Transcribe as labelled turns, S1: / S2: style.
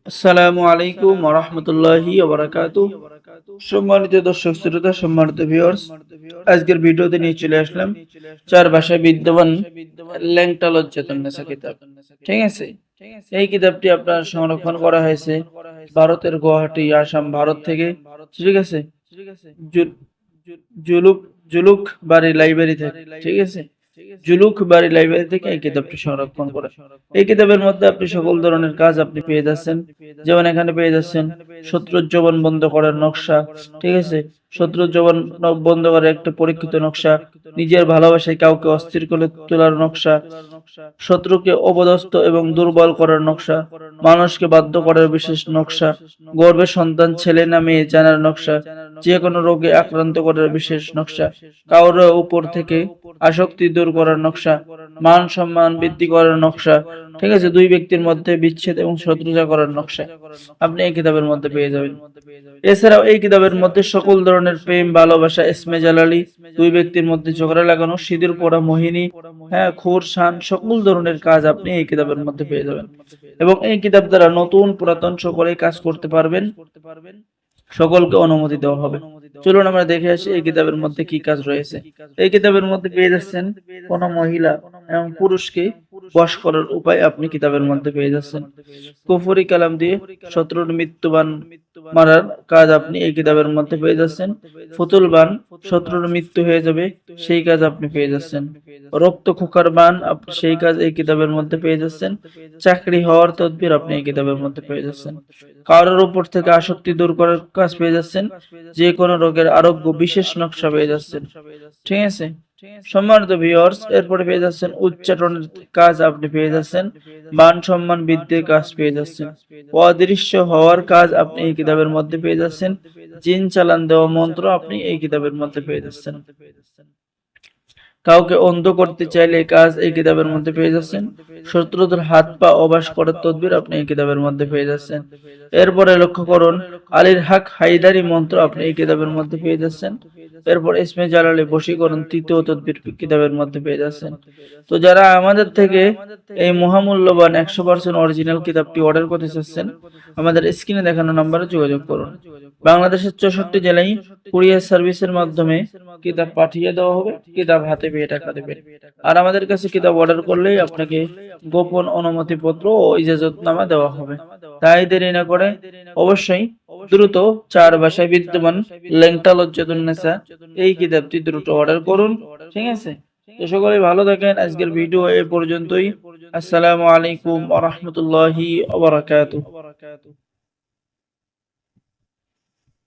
S1: আসসালামু আলাইকুম ওয়া রাহমাতুল্লাহি ওয়া বারাকাতুহু। সম্মানিত দর্শক শ্রোতা, সম্মানিত ভিউয়ার্স, আজকের ভিডিওতে নিয়ে চলে আসলাম চার ভাষায় বিদ্যমান ল্যাংটা লজ্জাতুন্নেসা কিতাব। ঠিক আছে, এই কিতাবটি আপনার সংরক্ষণ করা হয়েছে ভারতের গুয়াহাটি, আসাম, ভারত থেকে। ঠিক আছে, জু- জুলুক জুলুক বাড়ি লাইব্রেরি থেকে। ঠিক আছে, জুলুক বাড়ি লাইব্রেরি থেকে এই কিতাবটি সংরক্ষণ করে। এই কিতাবের মধ্যে আপনি সকল ধরনের কাজ আপনি পেয়ে যাচ্ছেন। যেমন এখানে পেয়ে যাচ্ছেন শত্রুর জবান বন্ধ করার নকশা। ঠিক আছে, শত্রুর জবান বন্ধ করার একটা পরীক্ষিত নকশা, নিজের ভালোবাসায় কাউকে অস্থির করে তোলার নকশা, শত্রুকে অপদস্থ এবং দুর্বল করার নকশা, মানুষকে বাধ্য করার বিশেষ নকশা, গর্ভের সন্তান ছেলে না মেয়ে জানার নকশা, যে কোনো রোগে আক্রান্ত করার বিশেষ নকশা, কারোর উপর থেকে আসক্তি দূর করার নকশা, মান সম্মান বৃদ্ধি করার নকশা। ঠিক আছে, দুই ব্যক্তির মধ্যে বিচ্ছেদ এবং শত্রুতা করার নকশা আপনি এই কিতাবের মধ্যে পেয়ে যাবেন। এছাড়াও এই কিতাবের মধ্যে সকল ধরনের প্রেম, ভালোবাসা, ইসমে জালালি, দুই ব্যক্তির মধ্যে ঝগড়া লাগানো, সিঁদুর পড়া মোহিনী, হ্যাঁ, খুর শান, সকল ধরনের কাজ আপনি এই কিতাবের মধ্যে পেয়ে যাবেন। এবং এই কিতাব দ্বারা নতুন পুরাতন সকলেই কাজ করতে পারবেন, সকলকে অনুমতি দেওয়া হবে। চলুন আমরা দেখে আসি এই কিতাবের মধ্যে কি কাজ রয়েছে। এই কিতাবের মধ্যে পেয়ে যাচ্ছেন কোন মহিলা এবং পুরুষকে বশ করার উপায় আপনি কিতাবের মধ্যে পেয়ে যাচ্ছেন। কুফরি কালাম দিয়ে শত্রুর মৃত্যুবান মারার কাজ আপনি এই কিতাবের মধ্যে পেয়ে যাচ্ছেন। ফুতুল বান, শত্রুর মৃত্যু হয়ে যাবে সেই কাজ আপনি পেয়ে যাচ্ছেন। রক্ত খোকার বান, আপনি সেই কাজ এই কিতাবের মধ্যে পেয়ে যাচ্ছেন। চাকরি হওয়ার তদবির আপনি এই কিতাবের মধ্যে পেয়ে যাচ্ছেন। কারোর উপর থেকে আসক্তি দূর করার কাজ পেয়ে যাচ্ছেন। যে কোনো রোগের আরোগ্য বিশেষ নকশা পেয়ে যাচ্ছেন। ঠিক আছে, সম্মানিত ভিউয়ার্স, এরপরে পেয়ে যাচ্ছেন উচ্চারণের কাজ আপনি পেয়ে যাচ্ছেন। মান সম্মান বৃদ্ধির কাজ পেয়ে যাচ্ছেন। অদৃশ্য হওয়ার কাজ আপনি এই কিতাবের মধ্যে পেয়ে যাচ্ছেন। জিন চালান দেওয়া মন্ত্র আপনি এই কিতাবের মধ্যে পেয়ে যাচ্ছেন। কাউকে অন্ধ করতে চাইলে কাজ এই কিতাবের মধ্যে পেয়ে যাচ্ছেন। শত্রুদের হাত পা অবাস করার তদবির আপনি এই কিতাবের মধ্যে পেয়ে যাচ্ছেন। এরপরে লক্ষ্য করুন আলীর হক হায়দারি মন্ত্র আপনি এই কিতাবের মধ্যে পেয়ে যাচ্ছেন। এরপর ইসমে জালালি বশীকরণ তৃতীয় তদবির কিতাবের মধ্যে পেয়ে যাচ্ছেন। তো যারা আমাদের থেকে এই মহামূল্যবান 100% অরিজিনাল কিতাবটি অর্ডার করতে চাচ্ছেন, আমাদের স্ক্রিনে দেখানো নম্বরে যোগাযোগ করুন। বাংলাদেশের 64 জেলায় কুরিয়ার সার্ভিসের মাধ্যমে কিতাব পাঠিয়ে দেওয়া হবে, কিতাব হাতে পেয়ে টাকা দেবেন। আর আমাদের কাছে কিতাব অর্ডার করলেই আপনাকে গোপন অনুমতিপত্র ও ইজাজতনামা দেওয়া হবে। তাই দেরি না করে অবশ্যই দ্রুত চার ভাষায় বিদ্যমান ল্যাংটা লজ্জাতুন্নেসা এই কিতাবটি দ্রুত অর্ডার করুন। ঠিক আছে, তো সকলে ভালো থাকেন। আজকের ভিডিও এ পর্যন্তই। আসসালামু আলাইকুম ওয়া রাহমাতুল্লাহি ওয়া বারাকাতুহু।